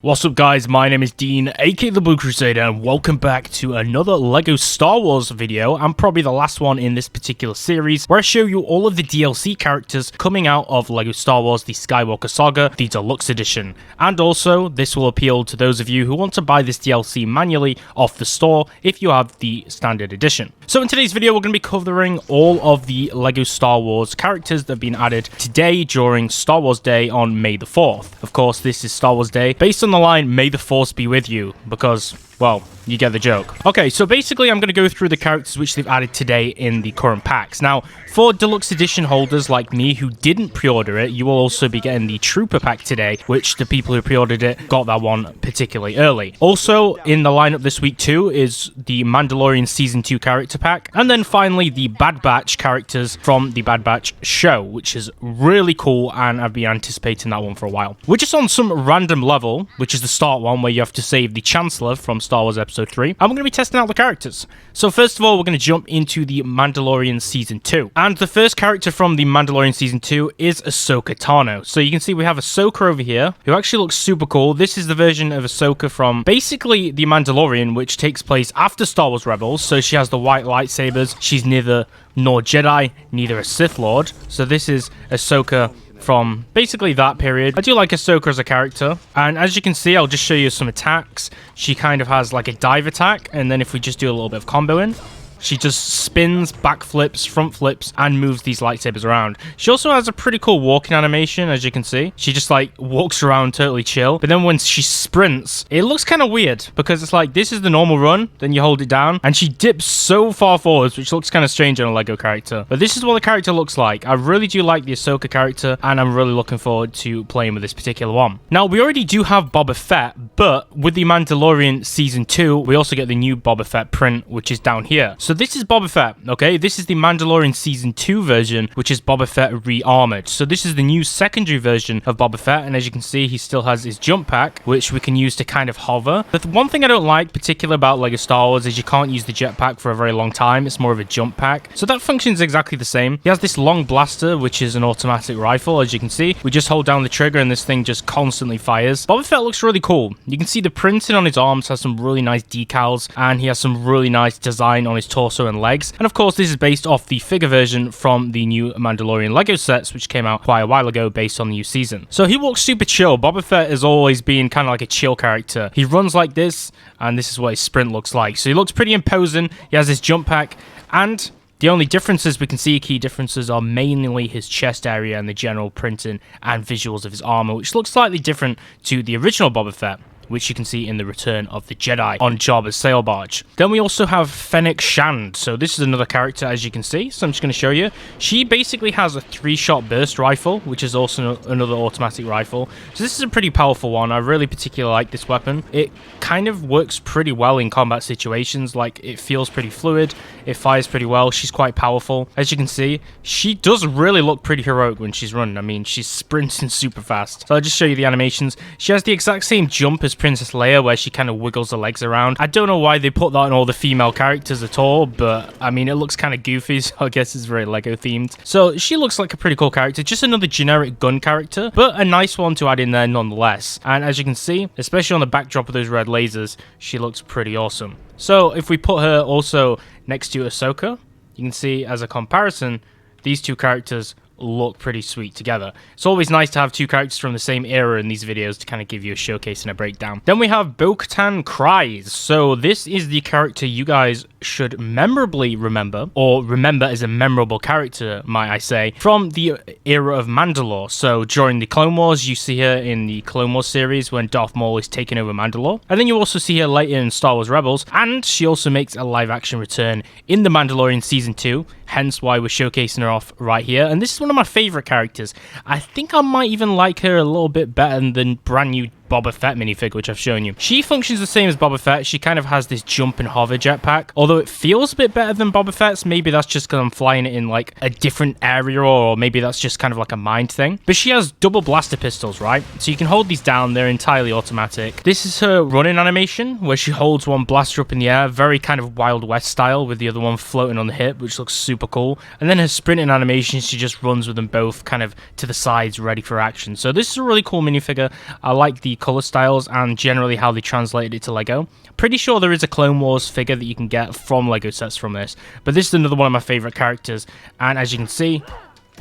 What's up guys, my name is Dean, aka the Blue Crusader, and welcome back to another LEGO Star Wars video, and probably the last one in this particular series, where I show you all of the DLC characters coming out of LEGO Star Wars, the Skywalker Saga, the Deluxe Edition. And also, this will appeal to those of you who want to buy this DLC manually off the store if you have the standard edition. So in today's video, we're going to be covering all of the LEGO Star Wars characters that have been added today during Star Wars Day on May the 4th. Of course, this is Star Wars Day, based on the line, "May the Force be with you," because, well, you get the joke. Okay, so basically I'm going to go through the characters which they've added today in the current packs. Now, for Deluxe Edition holders like me who didn't pre-order it, you will also be getting the Trooper pack today, which the people who pre-ordered it got that one particularly early. Also, in the lineup this week too is the Mandalorian Season 2 character pack, and then finally the Bad Batch characters from the Bad Batch show, which is really cool, and I've been anticipating that one for a while. We're just on some random level, which is the start one, where you have to save the Chancellor from Star Wars Episode 3, and we're going to be testing out the characters. So first of all, we're going to jump into the Mandalorian Season 2. And the first character from the Mandalorian Season 2 is Ahsoka Tano. So you can see we have Ahsoka over here, who actually looks super cool. This is the version of Ahsoka from basically the Mandalorian, which takes place after Star Wars Rebels. So she has the white lightsabers. She's neither nor Jedi, neither a Sith Lord. So this is Ahsoka from basically that period. I do like Ahsoka as a character, and as you can see, I'll just show you some attacks. She kind of has like a dive attack, and then if we just do a little bit of comboing, she just spins, backflips, front flips, and moves these lightsabers around. She also has a pretty cool walking animation, as you can see. She just like walks around totally chill. But then when she sprints, it looks kind of weird because it's like, this is the normal run, then you hold it down, and she dips so far forwards, which looks kind of strange on a LEGO character. But this is what the character looks like. I really do like the Ahsoka character, and I'm really looking forward to playing with this particular one. Now, we already do have Boba Fett, but with the Mandalorian Season 2, we also get the new Boba Fett print, which is down here. So this is Boba Fett, okay? This is the Mandalorian Season 2 version, which is Boba Fett re-armored. So this is the new secondary version of Boba Fett, and as you can see, he still has his jump pack, which we can use to kind of hover. But the one thing I don't like particularly about LEGO Star Wars is you can't use the jetpack for a very long time. It's more of a jump pack. So that functions exactly the same. He has this long blaster, which is an automatic rifle, as you can see. We just hold down the trigger and this thing just constantly fires. Boba Fett looks really cool. You can see the printing on his arms has some really nice decals, and he has some really nice design on his torso and legs. And of course, this is based off the figure version from the new Mandalorian LEGO sets, which came out quite a while ago based on the new season. So he walks super chill. Boba Fett has always been kind of like a chill character. He runs like this, and this is what his sprint looks like. So he looks pretty imposing. He has his jump pack, and the only differences we can see, key differences, are mainly his chest area and the general printing and visuals of his armor, which looks slightly different to the original Boba Fett, which you can see in the Return of the Jedi on Jabba's sail barge. Then we also have Fennec Shand. So this is another character, as you can see. So I'm just going to show you. She basically has a 3-shot burst rifle, which is also another automatic rifle. So this is a pretty powerful one. I really particularly like this weapon. It kind of works pretty well in combat situations. Like, it feels pretty fluid. It fires pretty well. She's quite powerful. As you can see, she does really look pretty heroic when she's running. I mean, she's sprinting super fast. So I'll just show you the animations. She has the exact same jump as Princess Leia, where she kind of wiggles her legs around. I don't know why they put that on all the female characters at all, but I mean, it looks kind of goofy, so I guess it's very LEGO themed. So she looks like a pretty cool character, just another generic gun character, but a nice one to add in there nonetheless. And as you can see, especially on the backdrop of those red lasers, she looks pretty awesome. So if we put her also next to Ahsoka, you can see as a comparison, these two characters look pretty sweet together. It's always nice to have two characters from the same era in these videos to kind of give you a showcase and a breakdown. Then we have Bo-Katan Kryze. So this is the character you guys should memorably remember, or remember as a memorable character, might I say, from the era of Mandalore. So during the Clone Wars, you see her in the Clone Wars series when Darth Maul is taking over Mandalore. And then you also see her later in Star Wars Rebels, and she also makes a live-action return in the Mandalorian Season 2, hence why we're showcasing her off right here. And this is one of my favorite characters. I think I might even like her a little bit better than brand new Boba Fett minifigure, which I've shown you. She functions the same as Boba Fett. She kind of has this jump and hover jetpack, although it feels a bit better than Boba Fett's. Maybe that's just because I'm flying it in like a different area, or maybe that's just kind of like a mind thing. But she has double blaster pistols, right? So you can hold these down. They're entirely automatic. This is her running animation, where she holds one blaster up in the air, very kind of Wild West style, with the other one floating on the hip, which looks super cool. And then her sprinting animation, she just runs with them both kind of to the sides, ready for action. So this is a really cool minifigure. I like the color styles and generally how they translated it to Lego. Pretty sure there is a Clone Wars figure that you can get from Lego sets from this, but this is another one of my favorite characters, and as you can see,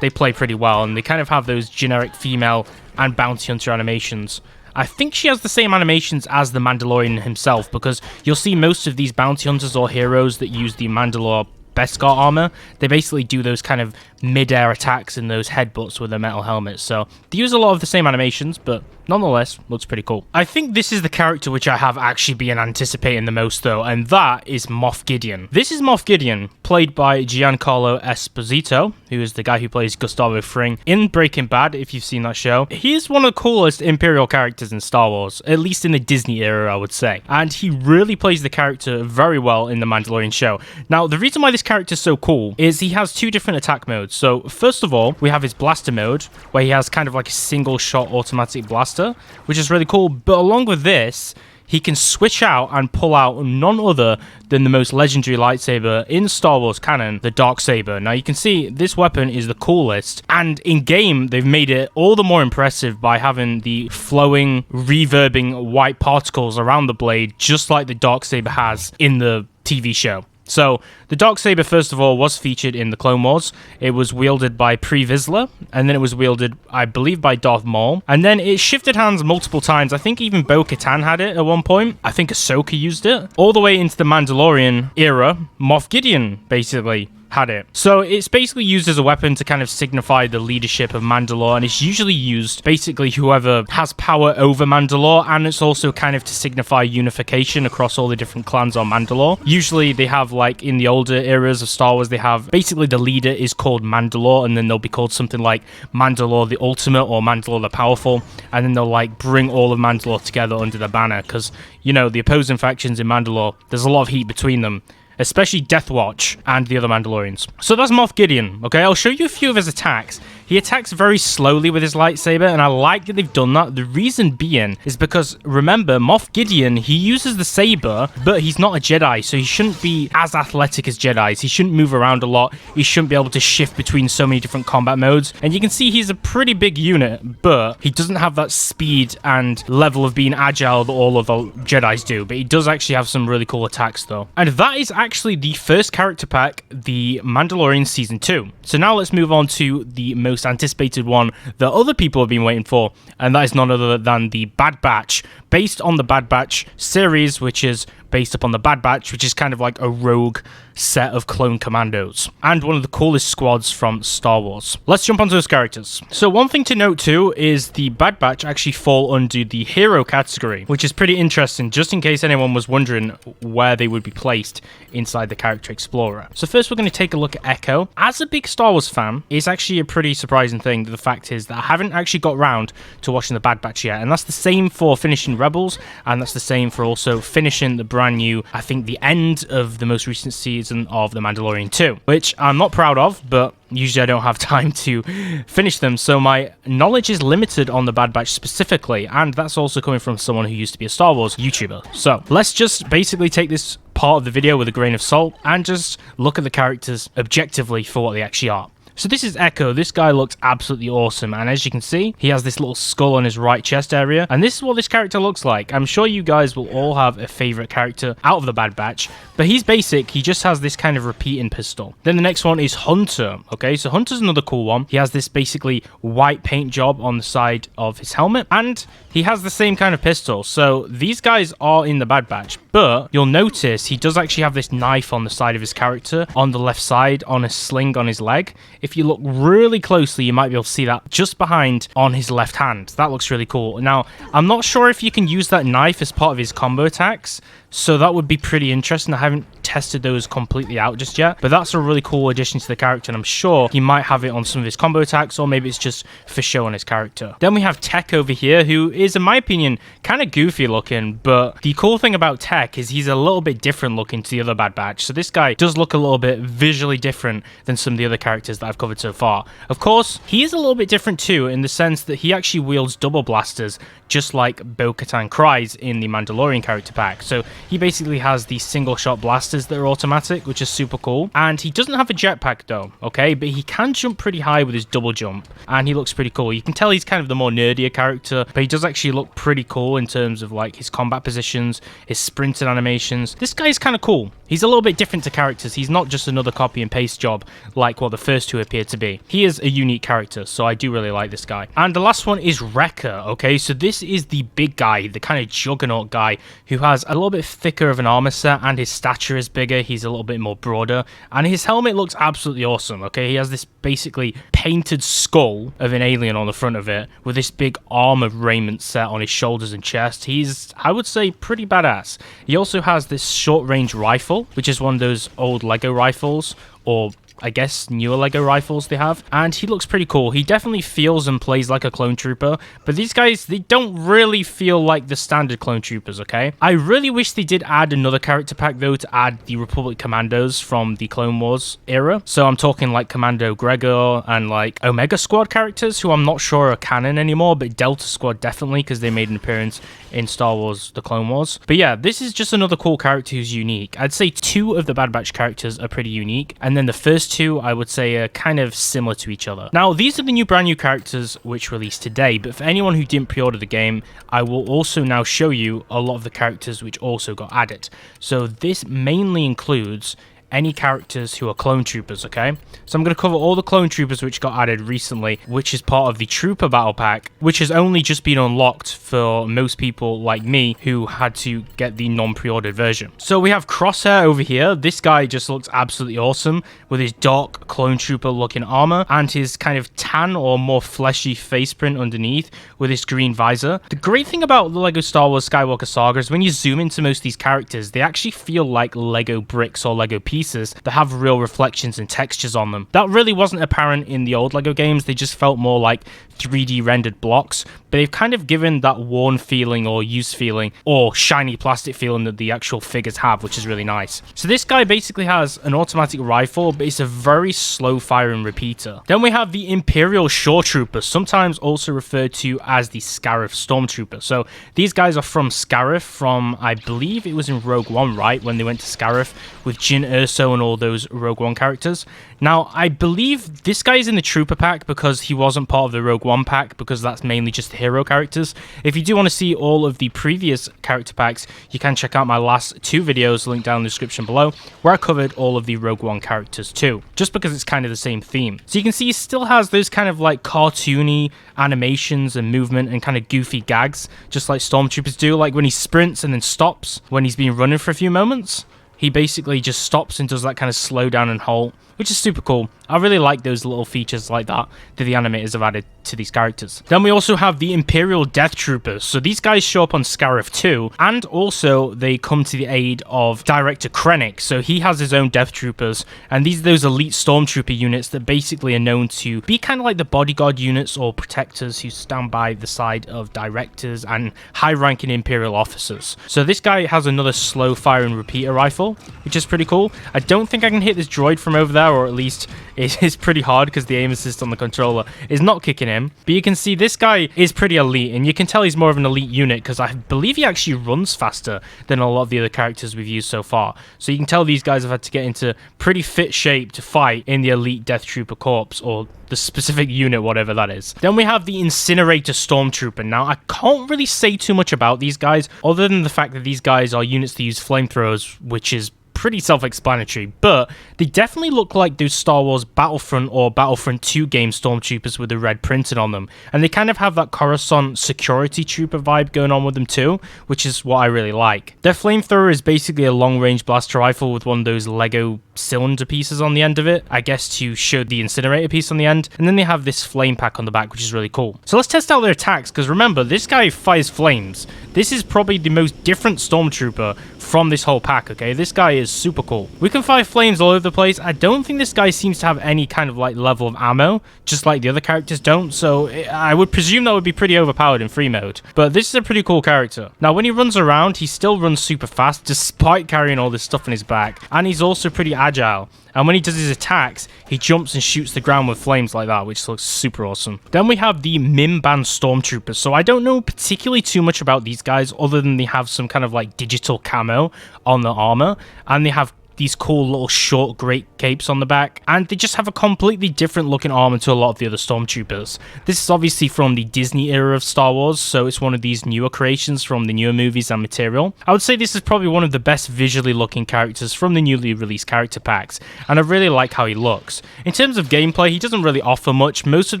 they play pretty well, and they kind of have those generic female and bounty hunter animations. I think she has the same animations as the Mandalorian himself, because you'll see most of these bounty hunters or heroes that use the Mandalore Beskar armor, they basically do those kind of mid-air attacks and those headbutts with their metal helmets, so they use a lot of the same animations, but nonetheless, looks pretty cool. I think this is the character which I have actually been anticipating the most though, and that is Moff Gideon. This is Moff Gideon, played by Giancarlo Esposito, who is the guy who plays Gustavo Fring in Breaking Bad, if you've seen that show. He is one of the coolest Imperial characters in Star Wars, at least in the Disney era, I would say. And he really plays the character very well in the Mandalorian show. Now, the reason why this character is so cool is he has two different attack modes. So, first of all, we have his blaster mode, where he has kind of like a single shot automatic blaster, which is really cool. But along with this, he can switch out and pull out none other than the most legendary lightsaber in Star Wars canon, the Darksaber. Now you can see this weapon is the coolest, and in game they've made it all the more impressive by having the flowing, reverbing white particles around the blade, just like the Darksaber has in the TV show. So, the Darksaber, first of all, was featured in the Clone Wars. It was wielded by Pre Vizsla, and then it was wielded, I believe, by Darth Maul. And then it shifted hands multiple times. I think even Bo-Katan had it at one point. I think Ahsoka used it. All the way into the Mandalorian era, Moff Gideon, basically, had it. So it's basically used as a weapon to kind of signify the leadership of Mandalore, and it's usually used basically whoever has power over Mandalore, and it's also kind of to signify unification across all the different clans on Mandalore. Usually they have, like in the older eras of Star Wars, they have basically the leader is called Mandalore, and then they'll be called something like Mandalore the Ultimate or Mandalore the Powerful, and then they'll like bring all of Mandalore together under the banner, because you know the opposing factions in Mandalore, there's a lot of heat between them, especially Death Watch and the other Mandalorians. So that's Moff Gideon, okay? I'll show you a few of his attacks. He attacks very slowly with his lightsaber, and I like that they've done that. The reason being is because, remember, Moff Gideon, he uses the saber, but he's not a Jedi, so he shouldn't be as athletic as Jedis. He shouldn't move around a lot. He shouldn't be able to shift between so many different combat modes. And you can see he's a pretty big unit, but he doesn't have that speed and level of being agile that all of the Jedis do. But he does actually have some really cool attacks, though. And that is actually the first character pack, the Mandalorian Season 2. So now let's move on to the most anticipated one that other people have been waiting for, and that is none other than the Bad Batch, based on the Bad Batch series, which is based upon the Bad Batch, which is kind of like a rogue set of clone commandos, and one of the coolest squads from Star Wars. Let's jump onto those characters. So one thing to note too is the Bad Batch actually fall under the hero category, which is pretty interesting, just in case anyone was wondering where they would be placed inside the character explorer. So first we're going to take a look at Echo. As a big Star Wars fan, it's actually a pretty surprising thing. The fact is that I haven't actually got round to watching the Bad Batch yet, and that's the same for finishing Rebels, and that's the same for also finishing the brand new, I think the end of the most recent season of The Mandalorian 2, which I'm not proud of, but usually I don't have time to finish them, so my knowledge is limited on the Bad Batch specifically, and that's also coming from someone who used to be a Star Wars YouTuber. So let's just basically take this part of the video with a grain of salt and just look at the characters objectively for what they actually are. So this is Echo. This guy looks absolutely awesome, and as you can see, he has this little skull on his right chest area, and this is what this character looks like. I'm sure you guys will all have a favorite character out of the Bad Batch, but he's basic. He just has this kind of repeating pistol. Then the next one is Hunter. Okay, so Hunter's another cool one. He has this basically white paint job on the side of his helmet, and he has the same kind of pistol. So these guys are in the Bad Batch, but you'll notice he does actually have this knife on the side of his character on the left side on a sling on his leg. If you look really closely, you might be able to see that just behind on his left hand. That looks really cool. Now, I'm not sure if you can use that knife as part of his combo attacks, so that would be pretty interesting. I haven't tested those completely out just yet, but that's a really cool addition to the character, and I'm sure he might have it on some of his combo attacks, or maybe it's just for show on his character. Then we have Tech over here, who is, in my opinion, kind of goofy looking, but the cool thing about Tech is he's a little bit different looking to the other Bad Batch. So this guy does look a little bit visually different than some of the other characters that I've covered so far. Of course, he is a little bit different too, in the sense that he actually wields double blasters, just like Bo-Katan Kryze in the Mandalorian character pack. So he basically has these single shot blasters that are automatic, which is super cool. And he doesn't have a jetpack though, okay, but he can jump pretty high with his double jump, and he looks pretty cool. You can tell he's kind of the more nerdier character, but he does actually look pretty cool in terms of like his combat positions, his sprinting animations. This guy's kind of cool. He's a little bit different to characters. He's not just another copy and paste job like what the first two appear to be. He is a unique character, so I do really like this guy. And the last one is Wrecker, okay? So this is the big guy, the kind of juggernaut guy who has a little bit thicker of an armor set, and his stature is bigger. He's a little bit more broader, and his helmet looks absolutely awesome, okay? He has this basically painted skull of an alien on the front of it with this big armor raiment set on his shoulders and chest. He's, I would say, pretty badass. He also has this short-range rifle, which is one of those old Lego rifles, or I guess newer Lego rifles they have, and he looks pretty cool. He definitely feels and plays like a clone trooper, but these guys, they don't really feel like the standard clone troopers, okay? I really wish they did add another character pack though, to add the Republic Commandos from the Clone Wars era. So I'm talking like Commando Gregor and like Omega Squad characters who I'm not sure are canon anymore, but Delta Squad definitely, because they made an appearance in Star Wars The Clone Wars. But yeah, this is just another cool character who's unique. I'd say 2 of the Bad Batch characters are pretty unique, and then the first 2 I would say are kind of similar to each other. Now, these are the brand new characters which released today, but for anyone who didn't pre-order the game, I will also now show you a lot of the characters which also got added. So this mainly includes any characters who are clone troopers, okay? So I'm going to cover all the clone troopers which got added recently, which is part of the Trooper Battle Pack, which has only just been unlocked for most people like me who had to get the non-pre-ordered version. So we have Crosshair over here. This guy just looks absolutely awesome with his dark clone trooper looking armor and his kind of tan or more fleshy face print underneath with his green visor. The great thing about the Lego Star Wars Skywalker Saga is when you zoom into most of these characters, they actually feel like Lego bricks or Lego pieces that have real reflections and textures on them. That really wasn't apparent in the old Lego games. They just felt more like 3D rendered blocks, but they've kind of given that worn feeling or used feeling or shiny plastic feeling that the actual figures have, which is really nice. So this guy basically has an automatic rifle, but it's a very slow firing repeater. Then we have the Imperial Shore Trooper, sometimes also referred to as the Scarif Stormtrooper. So these guys are from Scarif, from, I believe it was in Rogue One, right, when they went to Scarif with Jyn Erso and all those Rogue One characters. Now, I believe this guy is in the Trooper pack because he wasn't part of the Rogue One pack, because that's mainly just the hero characters. If you do want to see all of the previous character packs, you can check out my last 2 videos linked down in the description below, where I covered all of the Rogue One characters too, just because it's kind of the same theme. So you can see he still has those kind of like cartoony animations and movement and kind of goofy gags, just like Stormtroopers do, like when he sprints and then stops when he's been running for a few moments. He basically just stops and does that kind of slow down and halt, which is super cool. I really like those little features like that the animators have added to these characters. Then we also have the Imperial Death Troopers. So these guys show up on Scarif too, and also they come to the aid of Director Krennic. So he has his own Death Troopers, and these are those elite Stormtrooper units that basically are known to be kind of like the bodyguard units or protectors who stand by the side of directors and high-ranking Imperial officers. So this guy has another slow-firing repeater rifle, which is pretty cool. I don't think I can hit this droid from over there, or at least it is pretty hard because the aim assist on the controller is not kicking in. But you can see this guy is pretty elite, and you can tell he's more of an elite unit because I believe he actually runs faster than a lot of the other characters we've used so far. So you can tell these guys have had to get into pretty fit shape to fight in the elite Death Trooper Corps, or the specific unit, whatever that is. Then we have the Incinerator Stormtrooper. Now, I can't really say too much about these guys, other than the fact that these guys are units that use flamethrowers, which is pretty self-explanatory, but they definitely look like those Star Wars Battlefront or Battlefront 2 game Stormtroopers with the red printed on them, and they kind of have that Coruscant security trooper vibe going on with them too, which is what I really like. Their flamethrower is basically a long-range blaster rifle with one of those Lego cylinder pieces on the end of it, I guess to show the incinerator piece on the end, and then they have this flame pack on the back, which is really cool. So let's test out their attacks, because remember, this guy fires flames. This is probably the most different Stormtrooper from this whole pack, okay? This guy is super cool. We can fire flames all over the place. I don't think this guy seems to have any kind of like level of ammo, just like the other characters don't, so I would presume that would be pretty overpowered in free mode. But this is a pretty cool character. Now, when he runs around, he still runs super fast, despite carrying all this stuff on his back, and he's also pretty agile. And when he does his attacks, he jumps and shoots the ground with flames like that, which looks super awesome. Then we have the Mimban Stormtroopers. So I don't know particularly too much about these guys other than they have some kind of like digital camo on the armor, and they have these cool little short great capes on the back, and they just have a completely different looking armor to a lot of the other stormtroopers. This is obviously from the Disney era of Star Wars, so it's one of these newer creations from the newer movies and material. I would say this is probably one of the best visually looking characters from the newly released character packs, and I really like how he looks. In terms of gameplay, he doesn't really offer much. Most of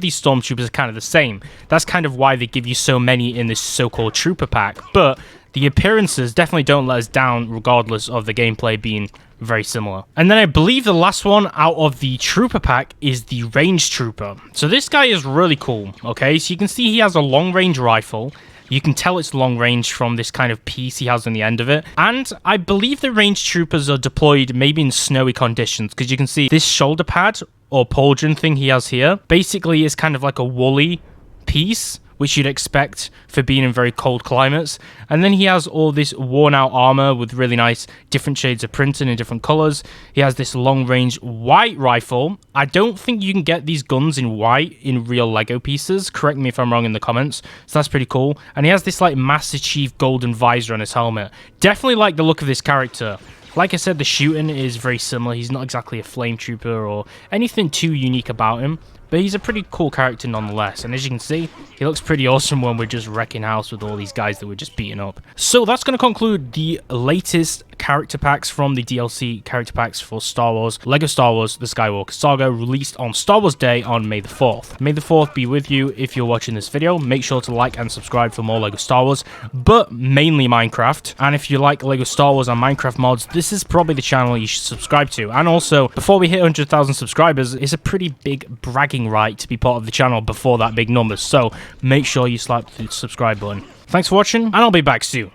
these stormtroopers are kind of the same. That's kind of why they give you so many in this so-called trooper pack, but the appearances definitely don't let us down regardless of the gameplay being very similar. And then I believe the last one out of the trooper pack is the range trooper. So this guy is really cool, okay? So you can see he has a long range rifle. You can tell it's long range from this kind of piece he has on the end of it. And I believe the range troopers are deployed maybe in snowy conditions, because you can see this shoulder pad or pauldron thing he has here basically is kind of like a woolly piece, which you'd expect for being in very cold climates. And then he has all this worn out armor with really nice different shades of printing in different colors. He has this long range white rifle. I don't think you can get these guns in white in real Lego pieces. Correct me if I'm wrong in the comments. So that's pretty cool. And he has this like Master Chief golden visor on his helmet. Definitely like the look of this character. Like I said, the shooting is very similar. He's not exactly a flame trooper or anything too unique about him, but he's a pretty cool character nonetheless. And as you can see, he looks pretty awesome when we're just wrecking house with all these guys that we're just beating up. So that's going to conclude the latest character packs from the DLC character packs for Star Wars, Lego Star Wars, the Skywalker Saga, released on Star Wars Day on May the 4th. May the 4th be with you if you're watching this video. Make sure to like and subscribe for more Lego Star Wars, but mainly Minecraft. And if you like Lego Star Wars and Minecraft mods, this is probably the channel you should subscribe to. And also, before we hit 100,000 subscribers, it's a pretty big bragging right to be part of the channel before that big number. So make sure you slap the subscribe button. Thanks for watching, and I'll be back soon.